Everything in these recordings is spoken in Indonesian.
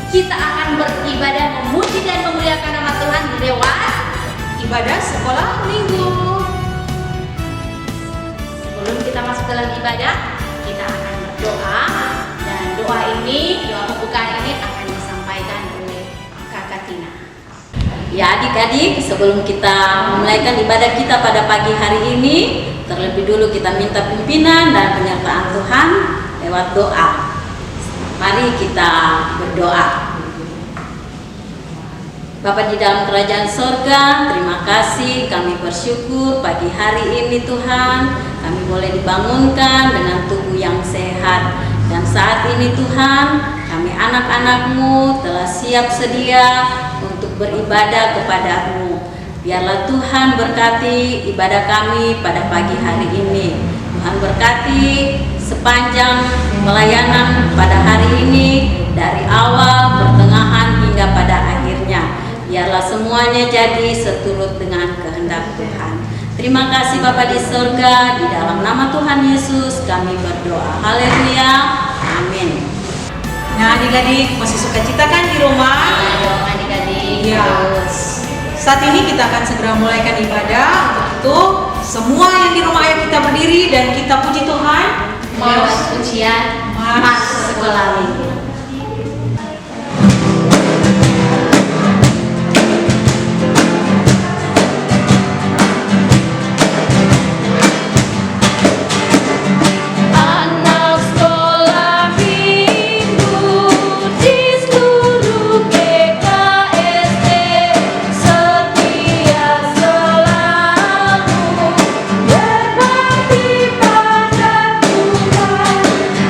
kita akan beribadah memuji dan memuliakan nama Tuhan lewat ibadah sekolah minggu. Sebelum kita masuk dalam ibadah, kita akan berdoa, dan doa pembukaan ini akan disampaikan oleh Kakak Tina. Ya adik-adik, sebelum kita memulaikan ibadah kita pada pagi hari ini, terlebih dulu kita minta pimpinan dan penyertaan Tuhan lewat doa. Mari kita berdoa. Bapa di dalam kerajaan sorga, terima kasih, kami bersyukur pagi hari ini Tuhan, kami boleh dibangunkan dengan tubuh yang sehat. Dan saat ini Tuhan, kami anak-anak-Mu telah siap sedia untuk beribadah kepada-Mu. Biarlah Tuhan berkati ibadah kami pada pagi hari ini. Tuhan berkati sepanjang pelayanan pada hari ini, dari awal, pertengahan hingga pada akhirnya. Biarlah semuanya jadi seturut dengan kehendak Tuhan. Terima kasih Bapa di surga, di dalam nama Tuhan Yesus kami berdoa. Haleluya, amin. Nah adik-adik, masih sukacita kan di rumah? Ayo adik-adik. Ya. Saat ini kita akan segera mulaikan ibadah. Untuk itu, semua yang di rumah ayo kita berdiri dan kita puji Tuhan Lewat pujian Mas Sekolah Minggu.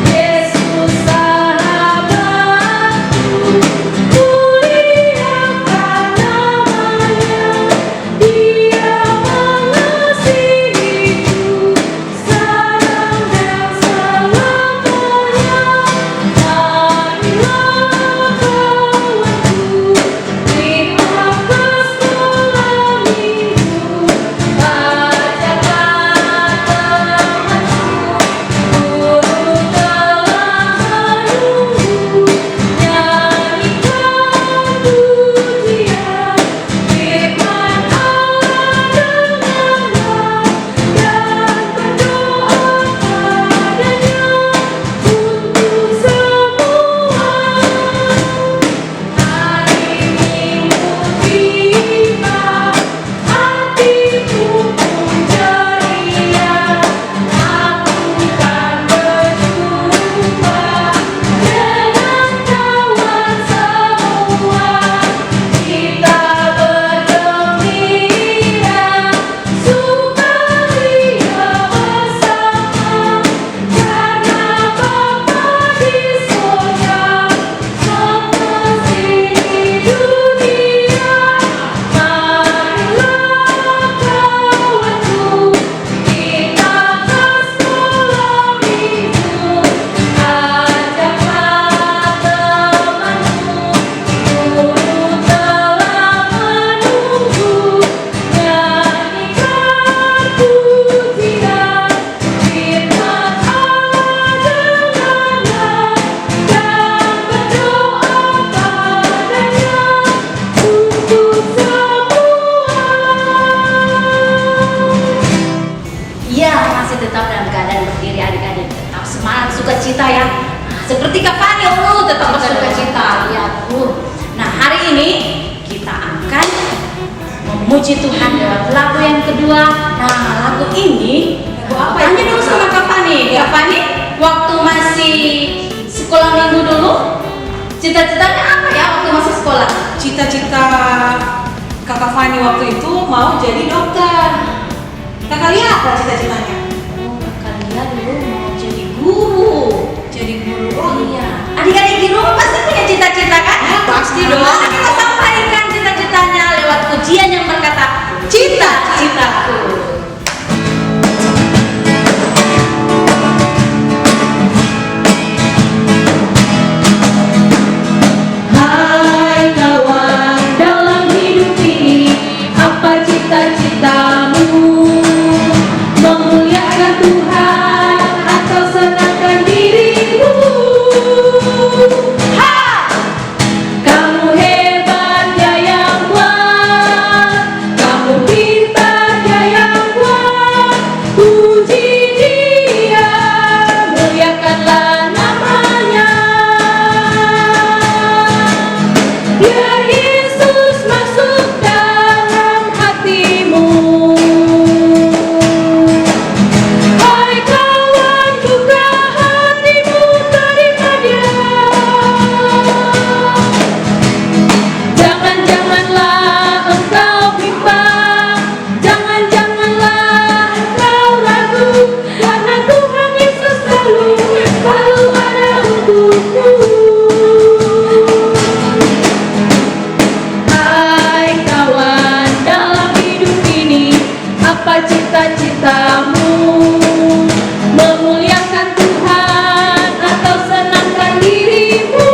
Yesus sahabat semangat sukacita ya. Seperti Kak Fani, tetap bersukacita. Ya, Nah, hari ini kita akan memuji Tuhan lewat lagu yang kedua. Nah, lagu ini tanya dulu sama Kak Fani. Kak Fani, waktu masih sekolah minggu dulu, cita-citanya apa ya waktu masih sekolah? Cita-cita Kakak Fani waktu itu mau jadi dokter. Kakak Lia apa cita-citanya? Kak Lia dulu mau jadi guru. Jadi guru. Iya. Adik-adik di rumah pasti punya cita-cita kan? Ya, pasti dong. Mari kita sampaikan cita-citanya lewat pujian yang berkata, cita-citaku. Hai kawan, dalam hidup ini apa cita-citamu? Memuliakan Tuhan atau senangkan dirimu? Kamu hebat ya yang kuat, kamu pintar ya yang kuat. Puji Dia, muliakanlah namanya. Biar Yesus masuk dalam hatimu. Hai kawan, buka hatimu, terima Dia. Jangan-janganlah engkau bimbang, jangan-janganlah engkau ragu, karena Tuhan Yesus selalu ada untukmu. Hai kawan, dalam hidup ini apa cita-citamu? Memuliakan Tuhan atau senangkan dirimu?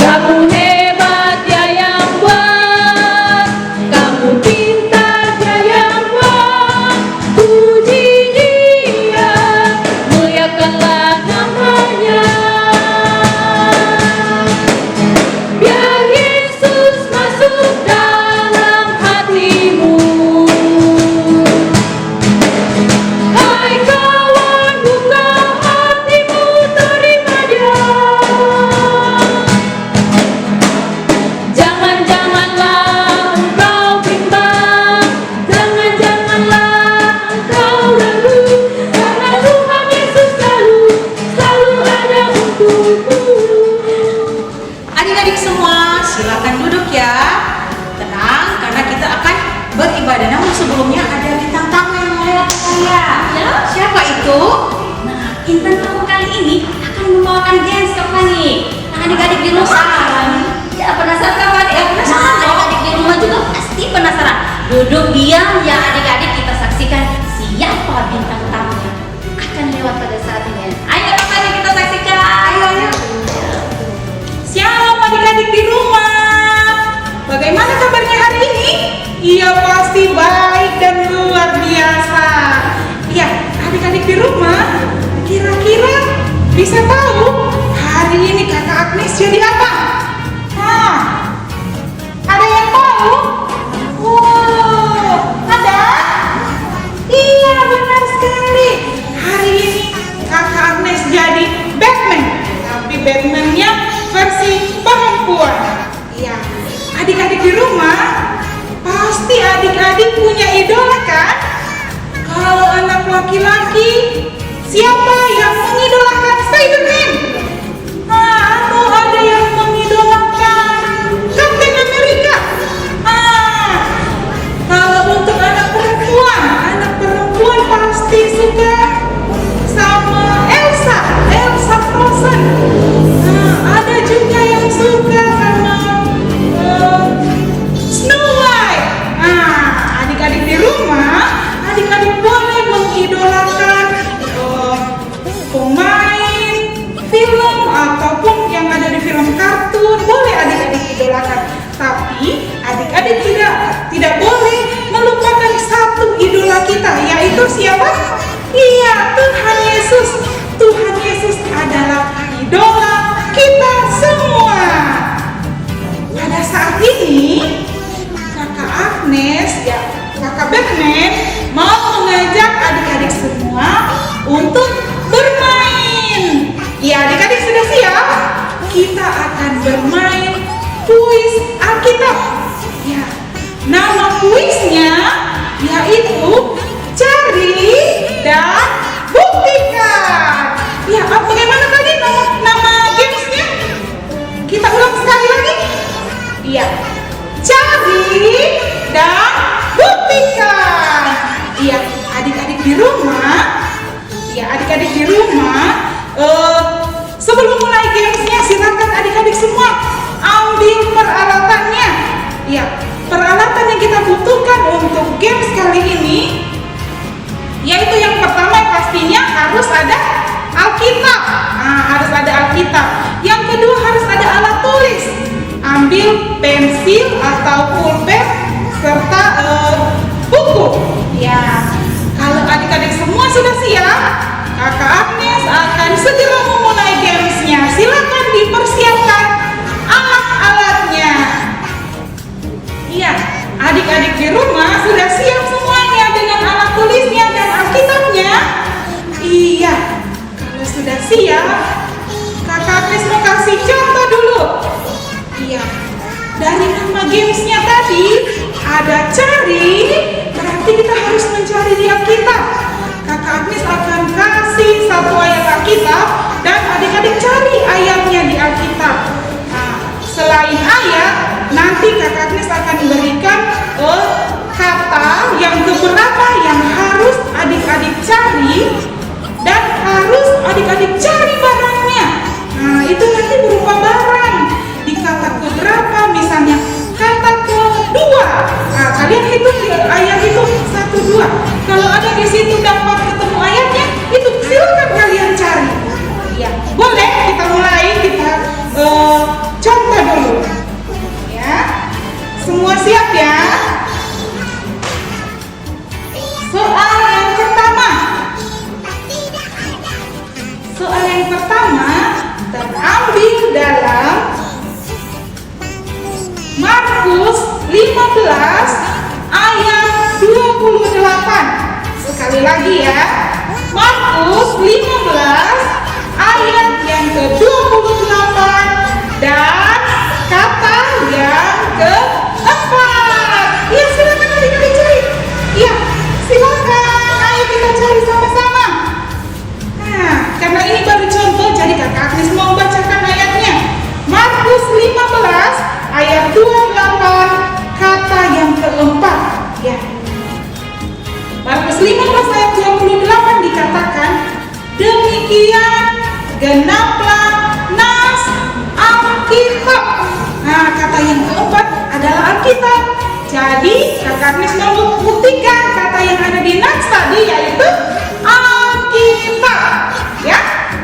Kamu hebat ya yang kuat, kamu pintar ya yang kuat. Puji Dia, muliakanlah namanya. Biar Yesus masuk dalam hatimu. Hai kawan, buka hatimu, terima Dia. Jangan-janganlah engkau bimbang, jangan-janganlah engkau ragu, karena Tuhan Yesus selalu ada untukmu. Adik-adik semua, silakan duduk ya. Tenang, karena kita akan beribadah. Namun sebelumnya ada bintang tamu yang melewat saya. Ya. Siapa itu? Nah, Intan tamu kali ini akan membawakan dance Kak Fani. Nah, adik-adik di rumah ya penasaran Kak Fani? Penasaran. Nah, adik-adik di rumah juga pasti penasaran. Duduk diam ya adik-adik, kita saksikan siapa bintang tamunya akan lewat pada saat ini. Ayo Kak Fani, kita saksikan. Ayo. Siapa adik-adik di rumah? Bagaimana kabarnya hari ini? Iya, pasti baik dan luar biasa. Iya, adik-adik di rumah, kira-kira bisa tahu hari ini Kakak Agnes jadi apa? Nah, ada yang tahu? Wow, ada? Iya, benar sekali. Hari ini Kakak Agnes jadi Batman, tapi Batman-nya versi perempuan. Iya, adik-adik di rumah, pasti adik-adik punya idola kan? Kalau anak laki-laki, siapa yang mengidolakan Spider-Man? Atau ada yang mengidolakan Captain America? Kalau untuk anak perempuan pasti suka sama Elsa Frozen. Ada juga yang suka sama Snow White. Adik-adik di rumah, adik-adik boleh mengidolakan pemain film ataupun yang ada di film kartun, boleh adik-adik idolakan. Tapi adik-adik tidak boleh melupakan satu idola kita, yaitu siapa? Iya, Tuhan Yesus. Tuhan Yesus adalah idola kita semua. Pada saat ini Kakak Agnes, ya Kakak Batman, mau mengajak adik-adik semua atau pulpen serta buku. Ya, kalau adik-adik semua sudah siap, Kakak Agnes akan segera memulai gamesnya. Silakan dipersiapkan alat-alatnya. Iya, adik-adik di rumah sudah siap semuanya dengan alat tulisnya dan alkitabnya? Iya, kalau sudah siap, Kakak Agnes mau kasih contoh dulu. Iya, dari nama gamesnya tadi ada cari, berarti kita harus mencari di Alkitab. Kakak Agnes akan kasih satu ayat Alkitab dan adik-adik cari ayatnya di Alkitab. Nah, selain ayat, nanti Kakak Agnes akan memberikan kata yang beberapa yang harus adik-adik cari dan harus adik-adik cari barangnya. Nah, itu nanti berupa barang. Di kata keberapa, misalnya kata kedua. Nah, kalian hitung di ayat itu 1, 2. Kalau ada di situ dapat ketemu ayatnya, itu silakan kalian cari. Ya, boleh kita mulai, kita contoh dulu. Ya, semua siap ya? Soal yang pertama. Soal yang pertama terambil dalam Markus 15 ayat 28. Sekali lagi ya. Markus 15 ayat yang ke-28 dan kata yang keempat. Ya, silakan adik-adik cari. Ya, silakan. Ayo kita cari sama-sama. Nah, karena ini baru contoh, jadi Kakak Agnes mau bacakan ayatnya. Markus 15 ayat 28 kata yang keempat. Ya. Markus 15 ayat 28 dikatakan, demikian genaplah nas Alkitab. Nah, kata yang keempat adalah Alkitab. Jadi Kakak Agnes mau membuktikan kata yang ada di nas tadi yaitu Alkitab. Ya,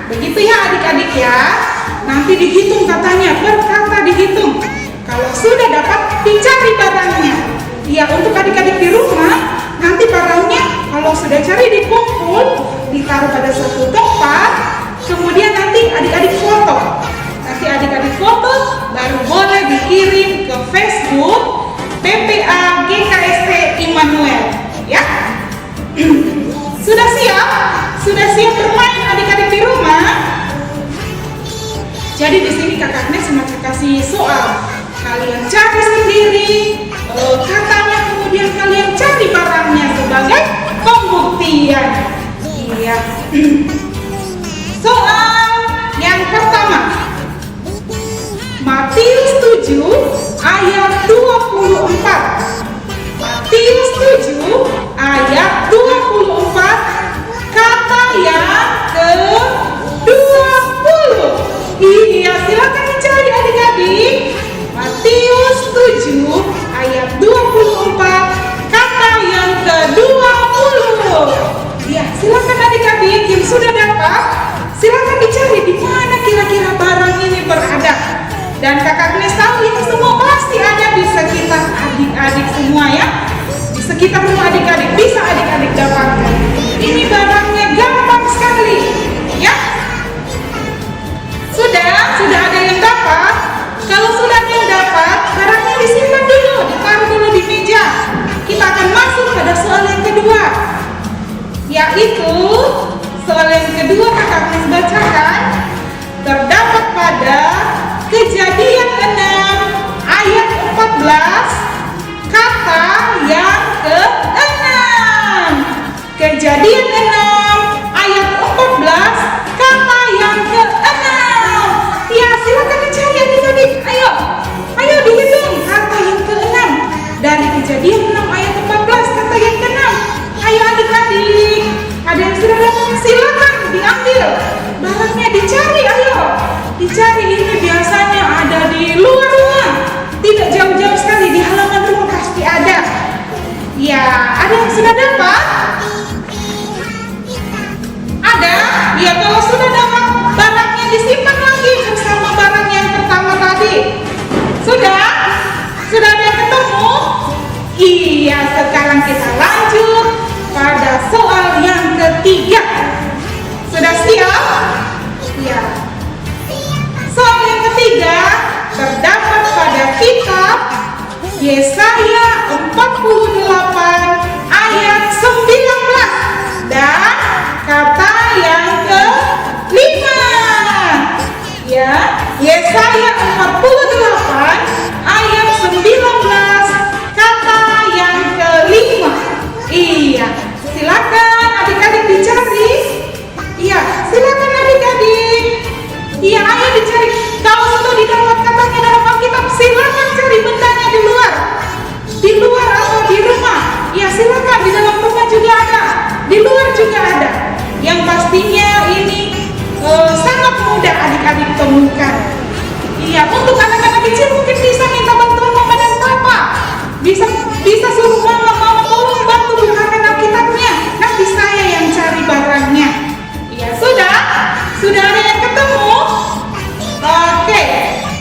begitu ya adik-adik ya. Nanti dihitung katanya, berkata dihitung. Kalau sudah dapat, dicari barangnya. Ya, untuk adik-adik di rumah, nanti barangnya kalau sudah cari dikumpul, ditaruh pada satu tempat, kemudian nanti adik-adik foto. Nanti adik-adik foto, baru boleh dikirim ke Facebook PPA GKST Immanuel. Ya, sudah siap? Sudah siap bermain adik-adik di rumah? Jadi di sini Kakak Agnes semacam kasih soal. Kalian cari sendiri katanya, kemudian kalian cari barangnya sebagai pembuktian. Iya. Soal yang pertama. Matius 7 ayat 24. Matius 7 ayat 24 kata yang ke-20. Iya, silakan dicari adik-adik. Matius 7 ayat 24 kata yang ke-20. Ya, silakan adik-adik yang sudah dapat, silakan dicari di mana kira-kira barang ini berada. Dan Kakak Agnes tahu ini semua pasti ada di sekitar adik-adik semua ya. Di sekitar rumah adik-adik bisa adik-adik dapatkan. Ini barangnya gampang sekali, ya. Sudah ada yang dapat? Kalau sudah ada yang dapat, barangnya disimpan dulu, ditaruh dulu di meja. Kita akan masuk pada soal yang kedua, yaitu soal yang kedua Kakak Agnes bacakan. Terdapat pada Kejadian 6 ayat 14 kata yang ke-6. Kejadian 6 ayat 14 kata yang ke-6. Ya, silakan dicari adik-adik. Ayo dihitung kata yang ke-6 dari Kejadian 6 ayat 14 kata yang ke-6. Ayo adik-adik, ada yang sudah dapat, silakan diambil barangnya, dicari. Ayo dicari, ini biasanya ada di luar rumah, tidak jauh-jauh sekali, di halaman rumah pasti ada. Ya, ada yang sudah dapat? Ada? Ya, kalau sudah dapat, barangnya disimpan lagi bersama barang yang pertama tadi. Sudah ada yang ketemu? ketiga. Sudah siap? Ya. Soal yang ketiga terdapat pada kitab Yesaya 48 ayat 19 dan kata yang kelima. Ya, Yesaya 48 ayat 19 kata yang kelima. Iya, silakan adik-adik dicari. Iya, silakan adik-adik. Iya, ayo dicari. Kalau sudah didapat katanya dalam Alkitab, silakan cari bendanya di luar. Di luar atau di rumah. Ya, silakan, di dalam rumah juga ada. Di luar juga ada. Yang pastinya ini sangat mudah adik-adik temukan. Iya, untuk anak-anak kecil mungkin bisa minta bantuan mama dan papa. Bisa suruh mama tolong bantu bukakan Alkitabnya. Nanti saya yang cari barangnya. Iya, sudah ada yang ketemu? Oke,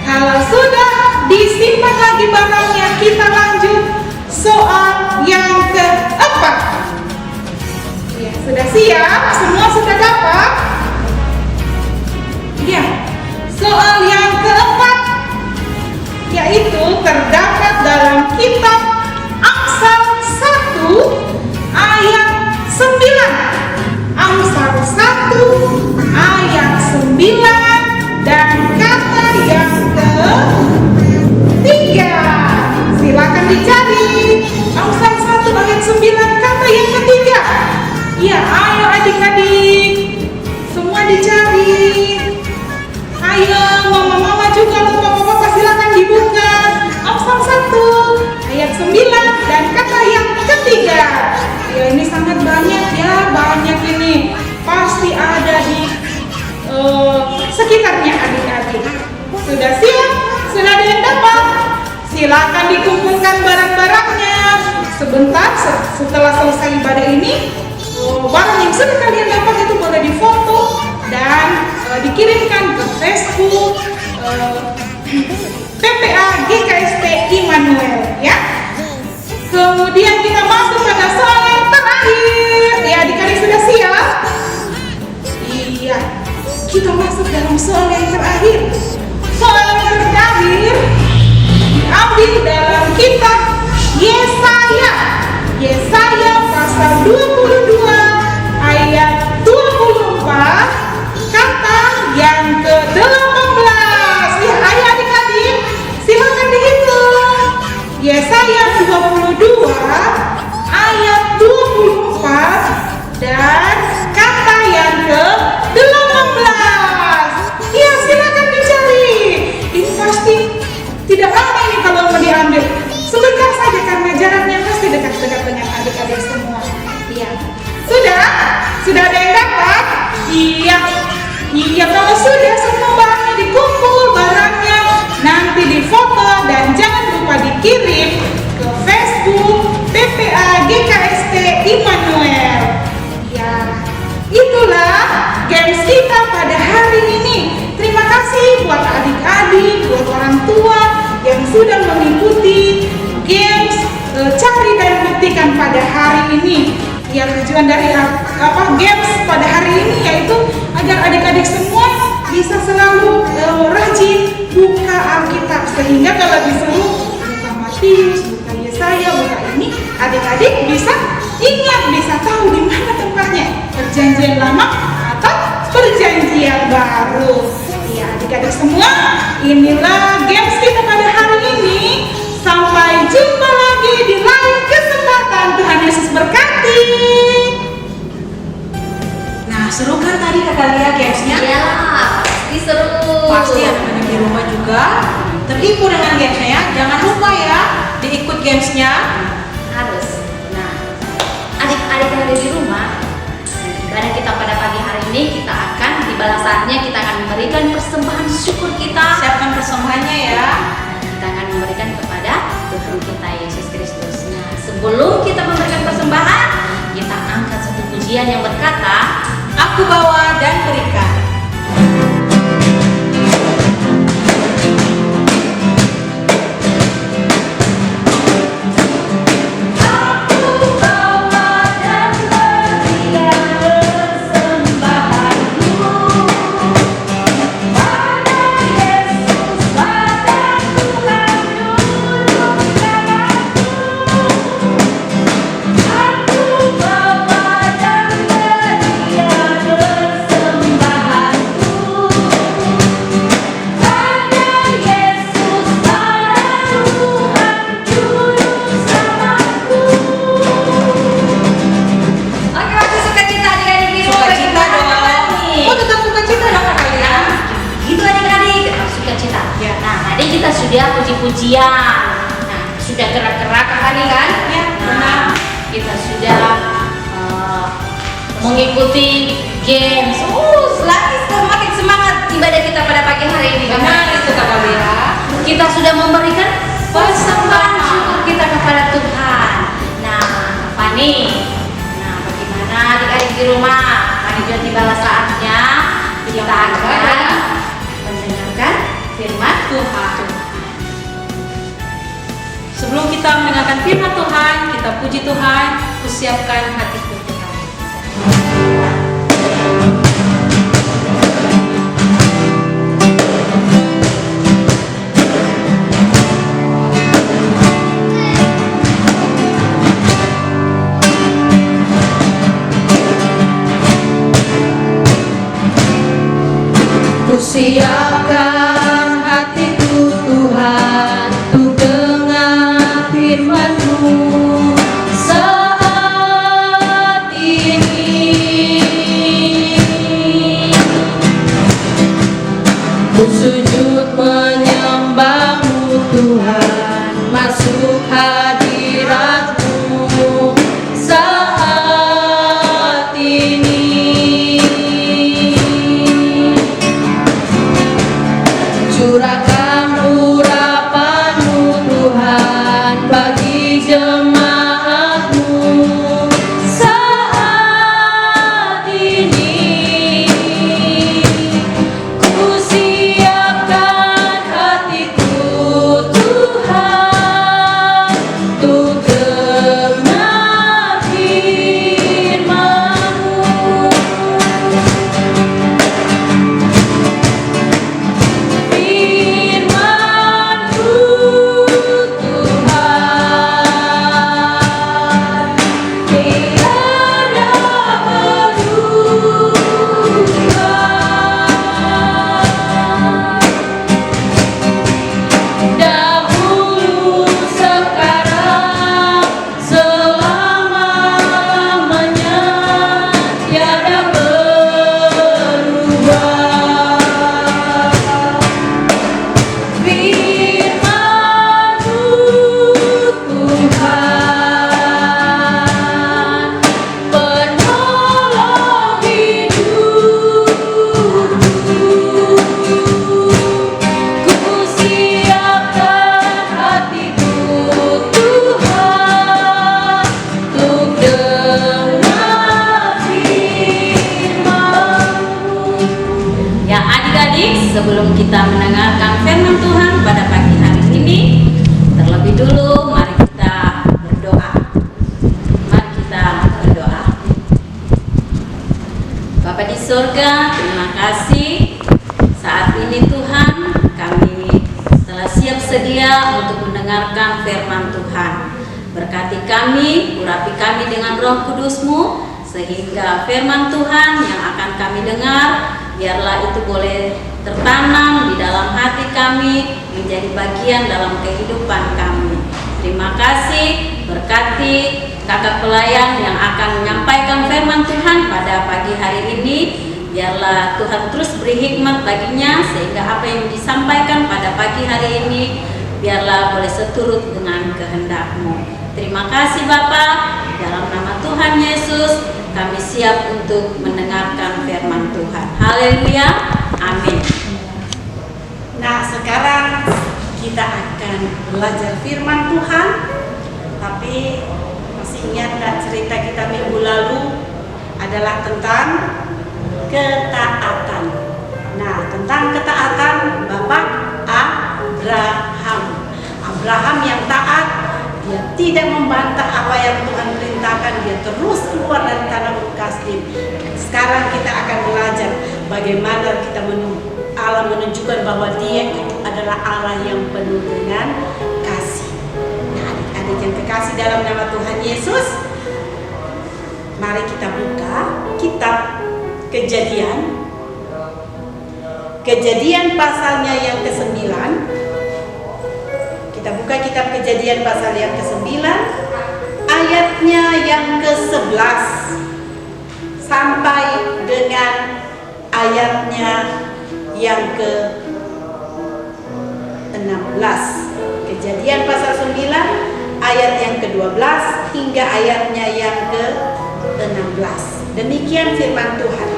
kalau sudah disimpan lagi barangnya, kita lanjut soal yang keempat. Ya, sudah siap? Semua sudah dapat? Ya, soal yang keempat yaitu terdapat dalam kitab Amsal 1 ayat 9. Amsal 1 ayat 9 dan kata yang ketiga. Silakan dicari. Amsal 1 ayat 9 kata yang ketiga. Ya, ayo adik-adik. Semua dicari. Ayo mama-mama juga atau papa-papa silakan dibuka. Amsal 1 ayat 9 dan kata yang ketiga. Ya, ini sangat banyak ya, banyak ini. Pasti ada di sekitarnya adik-adik. Sudah siap? Sudah ada yang dapat? Silakan dikumpulkan barang-barangnya. Sebentar setelah selesai ibadah ini, barang yang sudah kalian dapat itu boleh difoto dan dikirimkan ke Facebook PPA GKST Immanuel ya. Kemudian kita masuk pada soal yang terakhir. Ya, adik-adik sudah siap? Iya. Kita masuk dalam soal yang terakhir. Soal yang terakhir diambil dalam kitab Yesaya pasal 22 ayat 24 kata yang ke-18. Ya, ayo adik-adik silakan dihitung. Yesaya 22 ayat 24 dan kata yang ke-18. Ya, silakan dicari. Ini pasti tidak lama ini kalau mau diambil. Sebentar saja karena jaraknya pasti dekat-dekat dengan adik-adik semua. Iya. Sudah ada yang dapat? Iya. Iya, kalau sudah semua barangnya dikumpul, barangnya nanti difoto dan jangan lupa dikirim ke Facebook PPA GKST Immanuel. Ya, itulah games kita pada hari ini. Terima kasih buat adik-adik, buat orang tua yang sudah mengikuti games cari dan buktikan pada hari ini. Ya, tujuan dari games pada hari ini yaitu agar adik-adik semua bisa selalu rajin buka Alkitab, sehingga kalau disuruh buka Matius, buka Yesaya, buka ini, adik-adik bisa ingat, bisa tahu di mana tempatnya, perjanjian lama atau perjanjian baru. Ya, adik-adik semua, inilah games kita pada hari ini. Sampai jumpa lagi di lain kesempatan. Tuhan Yesus berkati. Nah, seru kan tadi Kakak Lia gamesnya? Iya, pasti seru. Pasti anak-anak di rumah juga terhibur dengan gamesnya ya. Jangan lupa ya diikut gamesnya. Harus. Nah, adik-adik yang ada di rumah, ibadah kita pada pagi hari ini kita akan di balasannya kita akan memberikan persembahan syukur kita. Siapkan persembahannya ya. Kita akan memberikan kepada Tuhan kita Yesus Kristus. Nah, sebelum kita memberikan persembahan, kita angkat satu pujian yang berkata, Aku bawa dan berikan. Aku bawa dan berikan. sudah puji-pujian. Nah, sudah gerak-gerak Fani kan? Ya, Nah, kita sudah mengikuti games. Lagi semakin semangat ibadah kita pada pagi hari ini. benar itu Kak Bella. Kita sudah memberikan persembahan syukur kita kepada Tuhan. Nah, Fani, bagaimana adik-adik di rumah? Fani juga tiba saatnya kita akan mendengarkan firman Tuhan. Sebelum kita mendengarkan firman Tuhan, kita puji Tuhan, persiapkan hati kita. Siapkan hatiku Tuhan untuk dengar firman-Mu saat ini. Ku sujud menyembah-Mu Tuhan, masuk hadirat-Mu saat ini. Curahkan urapan-Mu Tuhan bagi jemaat-Mu saat ini. Ku siapkan hatiku Tuhan untuk dengar firman-Mu. Dahulu, sekarang, selamanya tiada berubah. Firman-Mu Tuhan, penolong hidupku. Ku siapkan hatiku Tuhan untuk dengar firman-Mu. Ya adik-adik, sebelum kita mendengarkan firman Tuhan pada pagi hari ini, terlebih dulu mari kita berdoa. Mari kita berdoa. Bapa di surga, terima kasih saat ini Tuhan kami telah siap sedia untuk mendengarkan firman Tuhan. Berkati kami, urapi kami dengan Roh Kudus-Mu, sehingga firman Tuhan yang akan kami dengar biarlah itu boleh tertanam di dalam hati kami, menjadi bagian dalam kehidupan kami. Terima kasih, berkati kakak pelayan yang akan menyampaikan firman Tuhan pada pagi hari ini. Biarlah Tuhan terus beri hikmat baginya, sehingga apa yang disampaikan pada pagi hari ini biarlah boleh seturut dengan kehendak-Mu. Terima kasih Bapa, dalam nama Tuhan Yesus kami siap untuk mendengarkan firman Tuhan. Haleluya, amin. Nah, sekarang kita akan belajar firman Tuhan. Tapi masih ingat tak cerita kita minggu lalu adalah tentang ketaatan. Nah, tentang ketaatan Bapak Abraham. Abraham yang taat, dia tidak membantah apa yang Tuhan perintahkan, dia terus keluar dari tanah Kasdim. Sekarang kita akan belajar bagaimana kita Allah menunjukkan bahwa Dia itu adalah Allah yang penuh dengan kasih. Nah, adik-adik yang kekasih dalam nama Tuhan Yesus, mari kita buka kitab Kejadian pasalnya yang ke-9. Kita buka kitab Kejadian pasal yang ke-9, ayatnya yang ke-11 sampai dengan ayatnya yang ke-16. 16. Kejadian pasal 9 ayat yang ke-12 hingga ayatnya yang ke-16. Demikian firman Tuhan.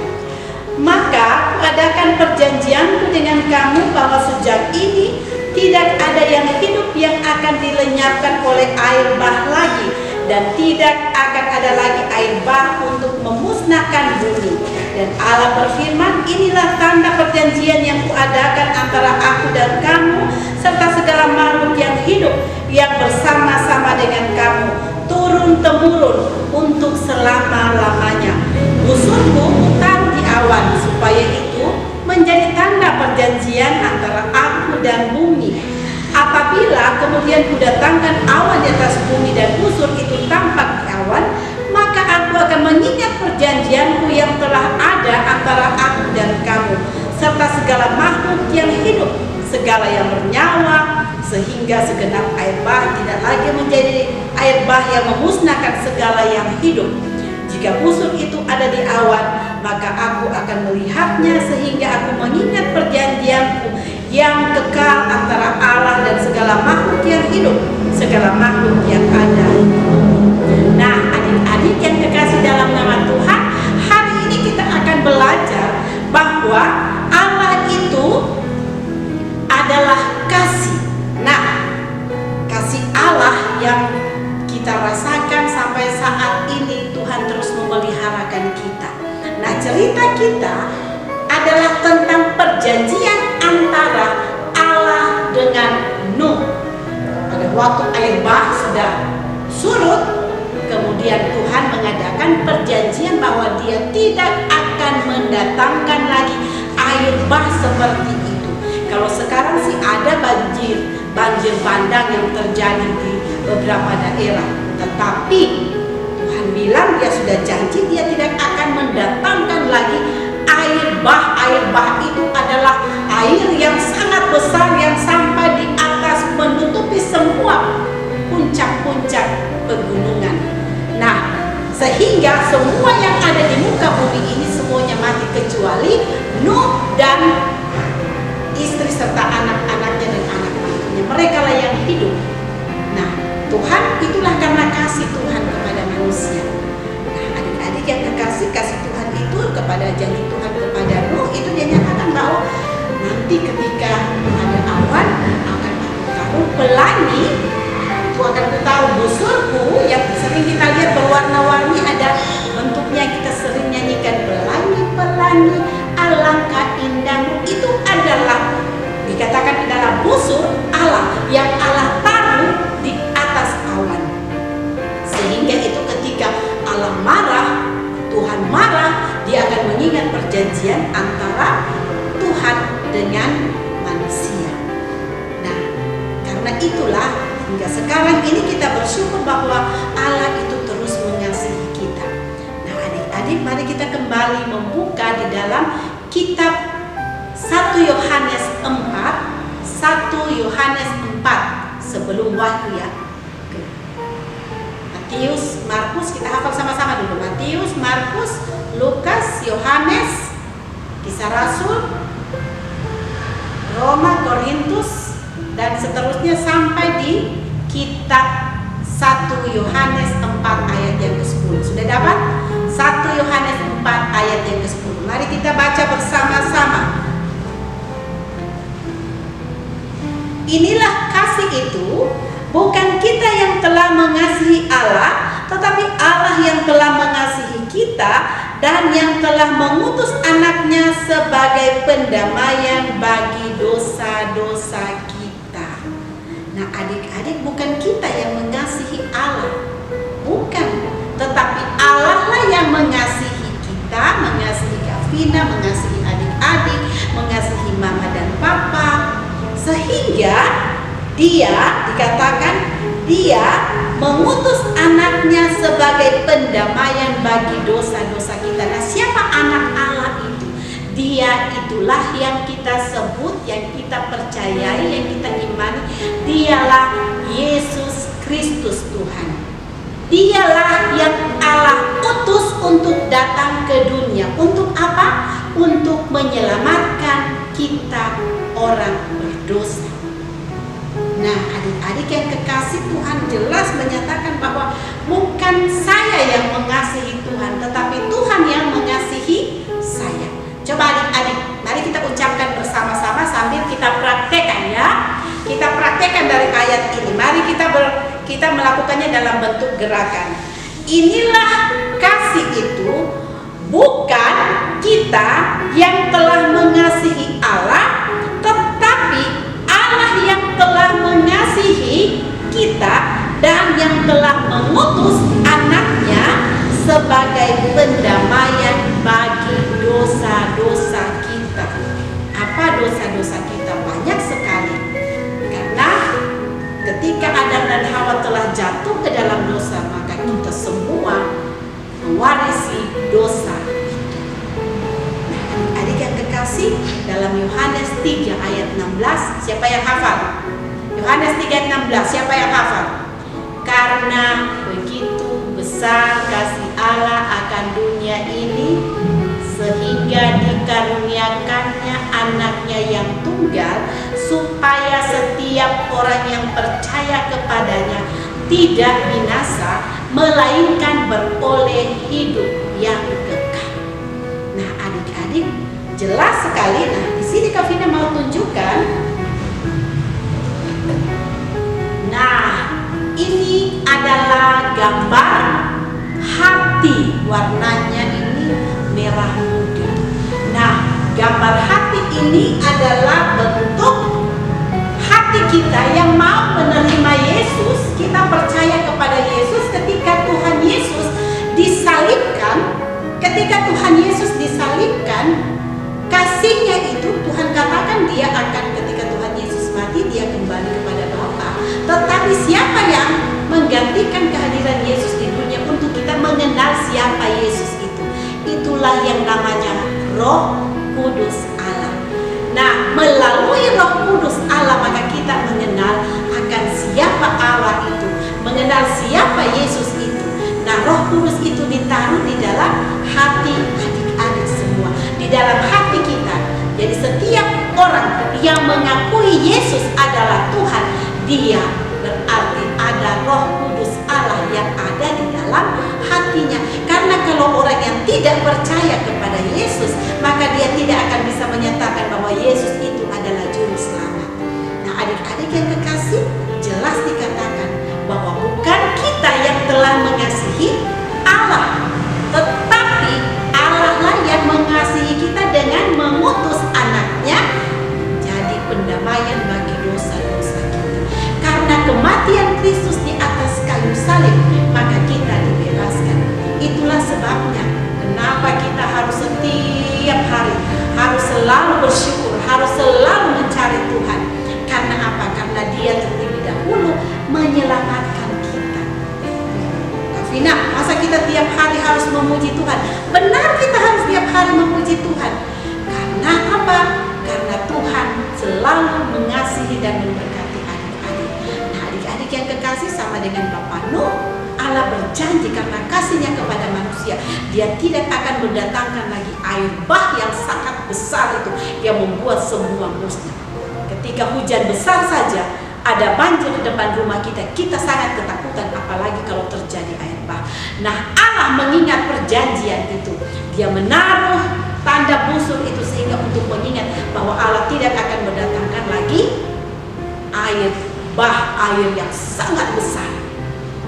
Maka adakan perjanjianku dengan kamu bahwa sejak ini tidak ada yang hidup yang akan dilenyapkan oleh air bah lagi, dan tidak akan ada lagi air bah untuk memusnahkan bumi. Dan Allah berfirman, inilah tanda perjanjian yang kuadakan antara aku dan kamu serta segala makhluk yang hidup yang bersama-sama dengan kamu turun-temurun untuk selama-lamanya. Busurku kutaruh di awan supaya itu menjadi tanda perjanjian antara aku dan bumi. Apabila kemudian kudatangkan awan di atas bumi dan busur itu tampak di awan, maka aku akan mengingat perjanjianku yang telah ada antara aku dan kamu serta segala makhluk yang hidup, segala yang bernyawa, sehingga segenap air bah tidak lagi menjadi air bah yang memusnahkan segala yang hidup. Jika busur itu ada di awan, maka aku akan melihatnya sehingga aku mengingat perjanjianku yang kekal antara Allah dan segala makhluk yang hidup, segala makhluk yang ada. Nah, adik-adik yang kekasih dalam nama Tuhan, hari ini kita akan belajar bahwa Allah itu adalah kasih. Nah, kasih Allah yang kita rasakan sampai saat ini, Tuhan terus memeliharakan kita. Nah, cerita kita adalah tentang perjanjian antara Allah dengan Nuh. Pada waktu air bah sudah surut, kemudian Tuhan mengadakan perjanjian bahwa Dia tidak akan mendatangkan lagi air bah seperti itu. Kalau sekarang sih ada banjir bandang yang terjadi di beberapa daerah, tetapi Tuhan bilang Dia sudah janji Dia tidak akan mendatangkan lagi air bah. Air bah itu adalah air yang sangat besar yang sampai di atas menutupi semua puncak-puncak pegunungan. Nah, sehingga semua yang ada di muka bumi ini semuanya mati kecuali Nuh dan istri serta anak-anaknya dan anak-anaknya. Mereka lah yang hidup. Nah, Tuhan itulah karena kasih Tuhan kepada manusia. Nah, adik-adik yang kekasih, kasih Tuhan itu kepada janji Tuhan kepada Nuh itu dia nyatakan bahwa nanti ketika ada awan akan aku taruh pelangi, itu akan aku taruh busurku yang sering kita lihat berwarna-warni, ada bentuknya kita sering nyanyikan pelangi-pelangi alangkah indahmu. Itu adalah dikatakan adalah busur Allah yang Allah taruh di atas awan, sehingga itu ketika Allah marah, Tuhan marah, Dia akan mengingat perjanjian antara Tuhan dengan manusia. Nah, karena itulah hingga sekarang ini kita bersyukur bahwa Allah itu terus mengasihi kita. Nah, adik-adik, mari kita kembali membuka di dalam kitab 1 Yohanes 4 sebelum Wahyu ya. Matius, Markus, kita hafal sama-sama dulu. Matius, Markus, Lukas, Yohanes, Kisah Rasul, Roma, Korintus, dan seterusnya sampai di kitab 1 Yohanes 4 ayat yang ke-10. Sudah dapat? 1 Yohanes 4 ayat yang ke-10. Mari kita baca bersama-sama. Inilah kasih itu, bukan kita yang telah mengasihi Allah, tetapi Allah yang telah mengasihi kita dan yang telah mengutus anaknya sebagai pendamaian bagi dosa-dosa kita. Nah, adik-adik, bukan kita yang mengasihi Allah, bukan, tetapi Allah lah yang mengasihi kita, mengasihi Gavina, mengasihi adik-adik, mengasihi mama dan papa, sehingga Dia dikatakan Dia mengutus anaknya sebagai pendamaian bagi dosa-dosa kita. Nah, siapa anak Allah itu? Dia itulah yang kita sebut, yang kita percayai, yang kita imani. Dialah Yesus Kristus Tuhan. Dialah yang Allah utus untuk datang ke dunia. Untuk apa? Untuk menyelamatkan kita orang berdosa. pergerakan. Inilah kasih itu, bukan kita yang telah mengasihi Allah, tetapi Allah yang telah mengasihi kita dan yang telah mengutus anaknya sebagai pendamaian bagi dosa-dosa kita. Apa dosa-dosa kita? Banyak sekali. Karena ketika Adam dan Hawa telah jatuh ke dalam dosa, maka kita semua mewarisi dosa itu. Adik yang kekasih, dalam Yohanes 3 ayat 16, siapa yang hafal? Yohanes 3 ayat 16, siapa yang hafal? Karena begitu besar kasih Allah akan dunia ini, sehingga dikaruniakannya anaknya yang tunggal, supaya setiap orang yang percaya kepadanya tidak binasa, melainkan beroleh hidup yang kekal. Nah, adik-adik, jelas sekali. Nah, di sini Kak Vina mau tunjukkan. Nah, ini adalah gambar hati, warnanya ini merah muda. Nah, gambar hati ini adalah bentuk hati kita yang mau menerima Yesus. Kita percaya kepada Yesus ketika Tuhan Yesus disalibkan. Ketika Tuhan Yesus disalibkan, kasihnya itu Tuhan katakan dia akan, ketika Tuhan Yesus mati, dia kembali kepada Bapa. Tetapi siapa yang menggantikan kehadiran Yesus di dunia untuk kita mengenal siapa Yesus itu? Itulah yang namanya Roh Kudus Allah. Nah, melalui Roh Kudus Allah maka kita mengenal akan siapa Allah itu, mengenal siapa Yesus itu. Nah, Roh Kudus itu ditaruh di dalam hati adik-adik semua, di dalam hati kita. Jadi setiap orang yang mengakui Yesus adalah Tuhan, dia berarti ada Roh Kudus Allah yang ada di dalam hatinya. Karena kalau orang yang tidak percaya kepada Yesus, maka dia tidak akan bisa menyatakan bahwa Yesus itu adalah juru selamat. Nah, adik-adik yang kekasih, jelas dikatakan bahwa bukan kita yang telah mengasihi Allah, tetapi Allah lah yang mengasihi kita dengan mengutus anaknya jadi pendamaian bagi dosa-dosa kita. Karena kematian Kristus di atas kayu salib, maka kita dibebaskan. Itulah sebabnya kenapa kita harus setiap hari, harus selalu bersyukur, harus selalu mencari Tuhan. Karena apa? Karena dia terlebih dahulu menyelamatkan kita. Vina, masa kita tiap hari harus memuji Tuhan? Benar, kita harus tiap hari memuji Tuhan. Karena apa? Karena Tuhan selalu mengasihi dan memberkati adik-adik. Nah, adik-adik yang kekasih, sama dengan Bapak Nuh, Allah berjanji karena kasihnya kepada manusia, dia tidak akan mendatangkan lagi air bah yang sangat besar itu yang membuat semua musnah. Ketika hujan besar saja, ada banjir di depan rumah kita, kita sangat ketakutan, apalagi kalau terjadi air bah. Nah, Allah mengingat perjanjian itu. Dia menaruh tanda busur itu sehingga untuk mengingat bahwa Allah tidak akan mendatangkan lagi air bah, air yang sangat besar.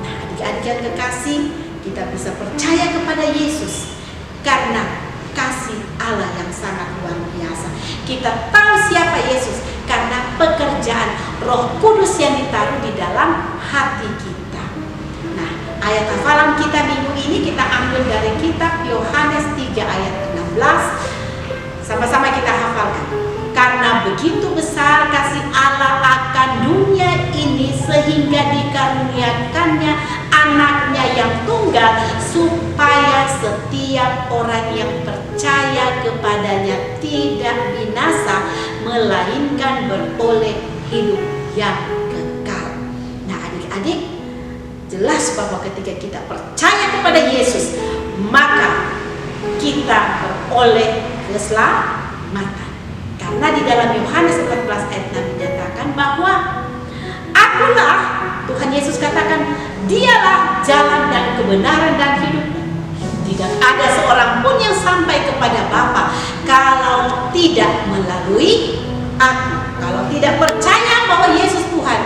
Nah, adik-adik yang kekasih, kita bisa percaya kepada Yesus karena kasih Allah yang sangat luar biasa. Kita tahu siapa Yesus karena pekerjaan Roh Kudus yang ditaruh di dalam hati kita. Nah, ayat hafalan kita minggu ini kita ambil dari kitab Yohanes 3 ayat 16. Sama-sama kita hafalkan. Karena begitu besar kasih Allah akan dunia ini, sehingga dikaruniakannya anaknya yang tunggal, supaya setiap orang yang percaya kepadanya tidak binasa, melainkan beroleh hidup yang kekal. Nah, adik-adik, jelas bahwa ketika kita percaya kepada Yesus, maka kita beroleh keselamatan. Karena di dalam Yohanes 14 ayat 6 dinyatakan bahwa akulah, Tuhan Yesus katakan, dialah jalan dan kebenaran dan hidup. Tidak ada seorang pun yang sampai kepada Bapa kalau tidak melalui aku. Kalau tidak percaya bahwa Yesus Tuhan,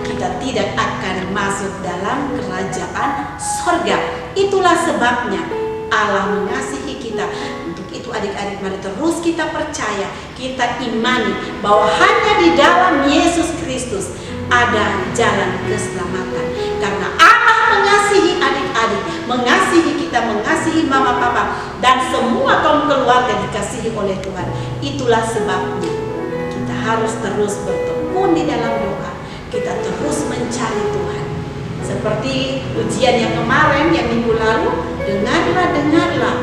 kita tidak akan masuk dalam kerajaan kerajaan sorga. Itulah sebabnya Allah mengasihi kita. Untuk itu adik-adik, mari terus kita percaya, kita imani bahwa hanya di dalam Yesus Kristus ada jalan keselamatan. Karena Allah mengasihi adik-adik, mengasihi kita, mengasihi mama papa, dan semua kaum keluarga dikasihi oleh Tuhan. Itulah sebabnya kita harus terus bertekun di dalam doa. Kita terus mencari Tuhan. Seperti ujian yang kemarin, yang minggu lalu, dengarlah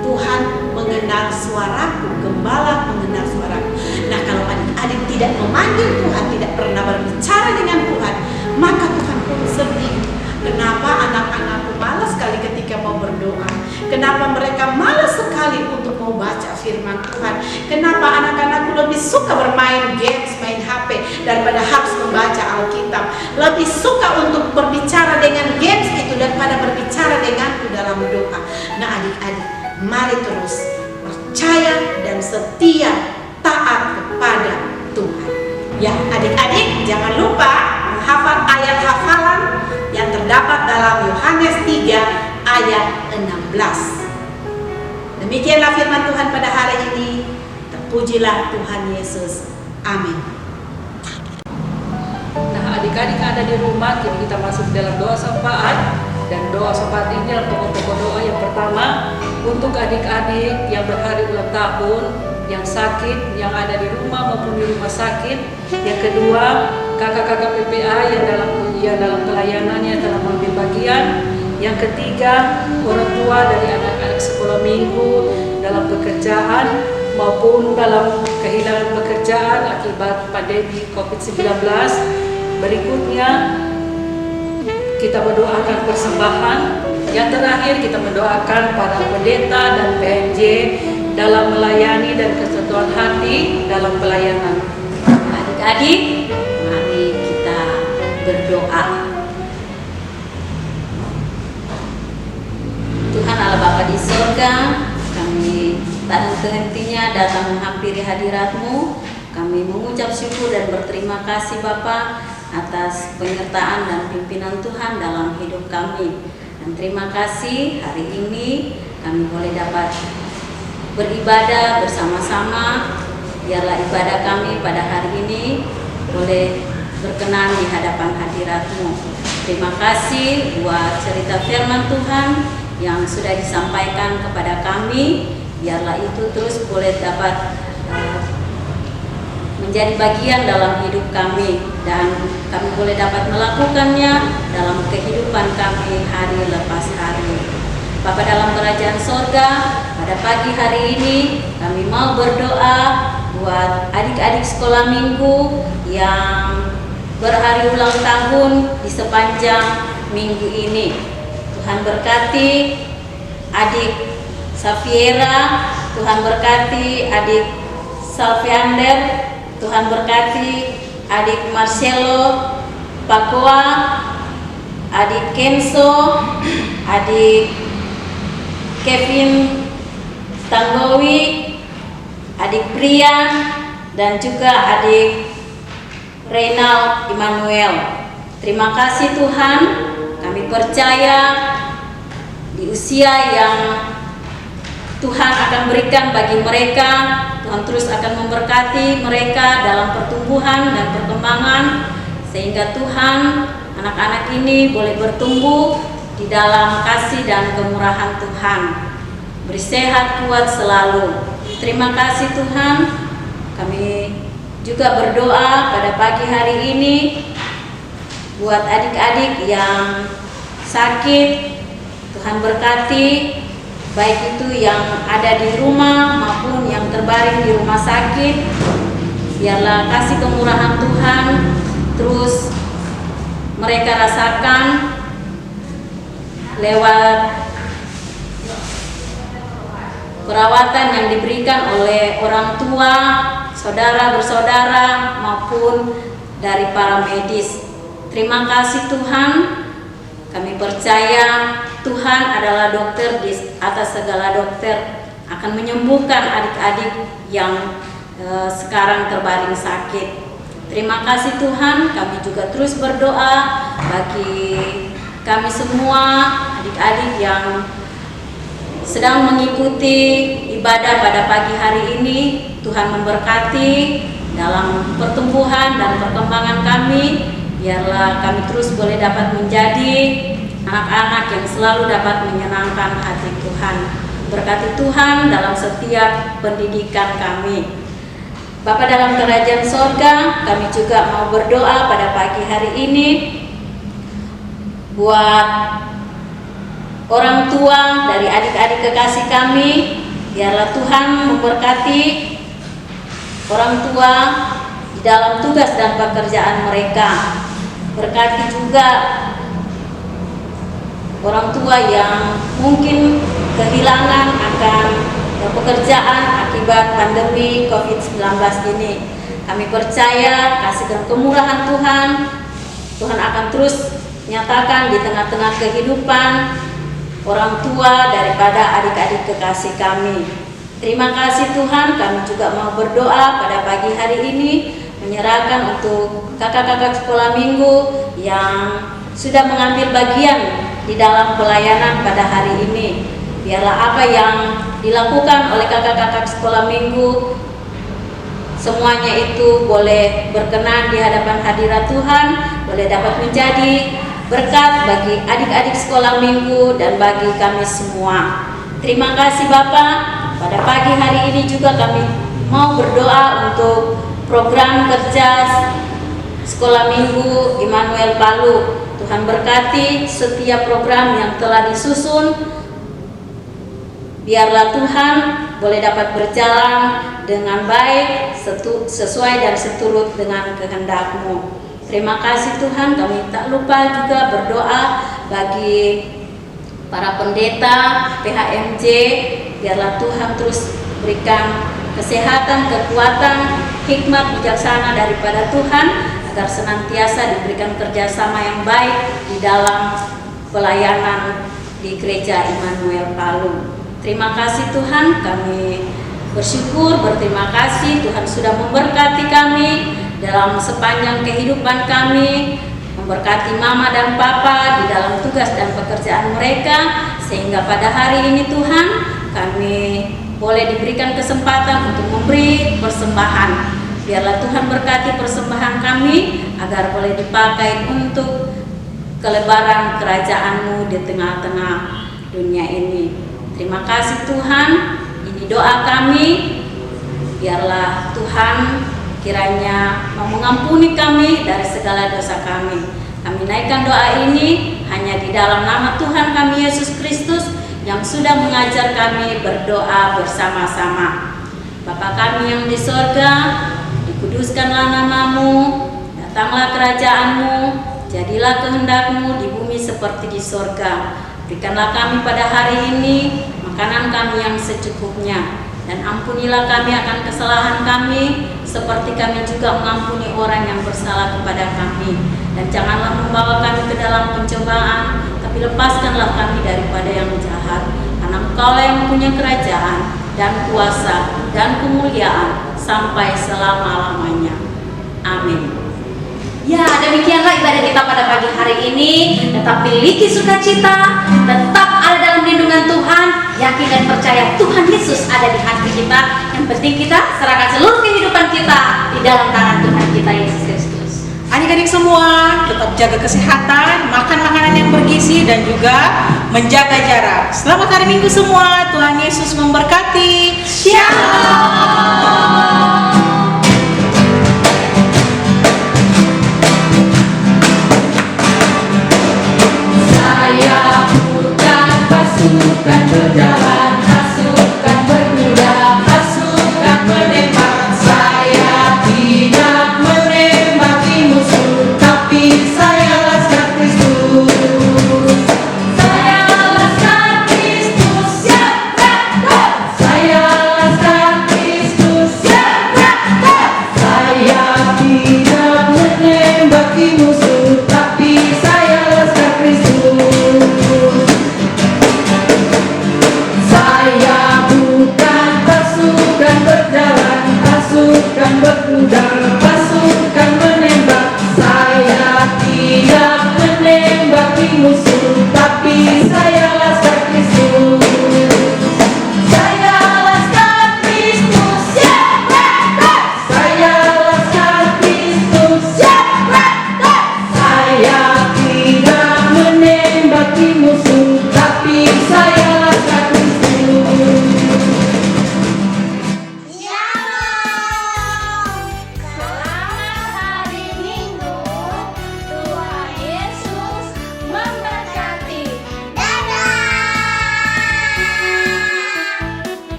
Tuhan mengenal suaraku, gembala mengenal suaraku. Nah, kalau adik-adik tidak memanggil Tuhan, tidak pernah berbicara dengan Tuhan, maka Tuhan pun sedih. Kenapa anak-anakku malas sekali ketika mau berdoa? Kenapa mereka malas sekali untuk mau baca firman Tuhan? Kenapa anak-anakku lebih suka bermain games, main HP, daripada harus membaca Alkitab? Lebih suka untuk berbicara dengan games itu daripada berbicara denganku dalam doa. Nah adik-adik, mari terus percaya dan setia taat kepada Tuhan. Ya adik-adik, jangan lupa menghafal ayat hafalan yang terdapat dalam Yohanes 3 ayat 16. Demikianlah firman Tuhan pada hari ini. Terpujilah Tuhan Yesus. Amin. Nah, adik-adik ada di rumah, kini kita masuk dalam doa syafaat. Dan doa syafaat ini adalah pokok-pokok doa. Yang pertama, untuk adik-adik yang berhari ulang tahun, yang sakit, yang ada di rumah maupun di rumah sakit. Yang kedua, kakak-kakak PPA yang dalam pelayanannya telah mengambil bagian. Yang ketiga, orang tua dari anak-anak sekolah minggu dalam pekerjaan maupun dalam kehilangan pekerjaan akibat pandemi COVID-19. Berikutnya, kita mendoakan persembahan. Yang terakhir, kita mendoakan para pendeta dan PMJ dalam melayani dan kesatuan hati dalam pelayanan. Adik-adik, mari kita berdoa. Tuhan Allah Bapa di surga, kami tak henti-hentinya datang menghampiri hadirat-Mu. Kami mengucap syukur dan berterima kasih Bapa atas penyertaan dan pimpinan Tuhan dalam hidup kami. Dan terima kasih hari ini kami boleh dapat beribadah bersama-sama. Biarlah ibadah kami pada hari ini boleh berkenan di hadapan hadirat-Mu. Terima kasih buat cerita firman Tuhan yang sudah disampaikan kepada kami. Biarlah itu terus boleh dapat menjadi bagian dalam hidup kami, dan kami boleh dapat melakukannya dalam kehidupan kami hari lepas hari. Bapa dalam kerajaan sorga, pada pagi hari ini kami mau berdoa buat adik-adik sekolah minggu yang berhari ulang tahun di sepanjang minggu ini. Tuhan berkati adik Safiera, Tuhan berkati adik Salviander, Tuhan berkati adik Marcelo Pakoa, adik Kenso, adik Kevin Tanggowi, adik Brian, dan juga adik Reynald Immanuel. Terima kasih Tuhan, kami percaya di usia yang Tuhan akan berikan bagi mereka, Tuhan terus akan memberkati mereka dalam pertumbuhan dan perkembangan, sehingga Tuhan, anak-anak ini boleh bertumbuh di dalam kasih dan kemurahan Tuhan. Beri sehat kuat selalu. Terima kasih Tuhan. Kami juga berdoa pada pagi hari ini buat adik-adik yang sakit. Tuhan berkati, baik itu yang ada di rumah maupun yang terbaring di rumah sakit. Biarlah kasih kemurahan Tuhan terus mereka rasakan lewat perawatan yang diberikan oleh orang tua, saudara bersaudara maupun dari para medis. Terima kasih Tuhan. Kami percaya Tuhan adalah dokter di atas segala dokter, akan menyembuhkan adik-adik yang sekarang terbaring sakit. Terima kasih Tuhan. Kami juga terus berdoa bagi kami semua adik-adik yang sedang mengikuti ibadah pada pagi hari ini. Tuhan memberkati dalam pertumbuhan dan perkembangan kami. Biarlah kami terus boleh dapat menjadi anak-anak yang selalu dapat menyenangkan hati Tuhan. Berkati Tuhan dalam setiap pendidikan kami. Bapa dalam kerajaan sorga, kami juga mau berdoa pada pagi hari ini buat orang tua dari adik-adik kekasih kami. Biarlah Tuhan memberkati orang tua di dalam tugas dan pekerjaan mereka. Berkati juga orang tua yang mungkin kehilangan akan pekerjaan akibat pandemi COVID-19 ini. Kami percaya kasih dan kemurahan Tuhan akan terus nyatakan di tengah-tengah kehidupan orang tua daripada adik-adik kekasih kami. Terima kasih Tuhan, kami juga mau berdoa pada pagi hari ini menyerahkan untuk kakak-kakak sekolah minggu yang sudah mengambil bagian di dalam pelayanan pada hari ini. Biarlah apa yang dilakukan oleh kakak-kakak sekolah minggu semuanya itu boleh berkenan di hadapan hadirat Tuhan, boleh dapat menjadi berkat bagi adik-adik sekolah minggu dan bagi kami semua. Terima kasih Bapak. Pada pagi hari ini juga kami mau berdoa untuk program kerja sekolah minggu Immanuel Palu. Tuhan berkati setiap program yang telah disusun. Biarlah Tuhan boleh dapat berjalan dengan baik, sesuai dan seturut dengan kehendak-Mu. Terima kasih Tuhan, kami tak lupa juga berdoa bagi para pendeta PHMJ. Biarlah Tuhan terus berikan kesehatan, kekuatan, hikmat bijaksana daripada Tuhan, agar senantiasa diberikan kerjasama yang baik di dalam pelayanan di Gereja Immanuel Palu. Terima kasih Tuhan, kami bersyukur, berterima kasih Tuhan sudah memberkati kami dalam sepanjang kehidupan kami, memberkati mama dan papa di dalam tugas dan pekerjaan mereka, sehingga pada hari ini Tuhan kami boleh diberikan kesempatan untuk memberi persembahan. Biarlah Tuhan berkati persembahan kami agar boleh dipakai untuk kelebaran kerajaan-Mu di tengah-tengah dunia ini. Terima kasih Tuhan, ini doa kami. Biarlah Tuhan kiranya mau mengampuni kami dari segala dosa kami. Kami naikkan doa ini hanya di dalam nama Tuhan kami Yesus Kristus yang sudah mengajar kami berdoa bersama-sama. Bapa kami yang di sorga, dikuduskanlah nama-Mu, datanglah kerajaan-Mu, jadilah kehendak-Mu di bumi seperti di sorga. Berikanlah kami pada hari ini makanan kami yang secukupnya, dan ampunilah kami akan kesalahan kami, seperti kami juga mengampuni orang yang bersalah kepada kami. Dan janganlah membawa kami ke dalam pencobaan, tapi lepaskanlah kami daripada yang jahat. Karena Engkaulah yang mempunyai kerajaan dan kuasa dan kemuliaan sampai selama-lamanya. Amin. Ya, demikianlah ibadah kita pada pagi hari ini. Tetap miliki sukacita, tetap ada dalam lindungan Tuhan, yakin dan percaya Tuhan Yesus ada di hati kita. Yang penting kita serahkan seluruh kehidupan kita di dalam tangan Tuhan kita Yesus Kristus. Adik-adik semua, tetap jaga kesehatan, makan makanan yang bergizi, dan juga menjaga jarak. Selamat hari Minggu semua, Tuhan Yesus memberkati. Shalom.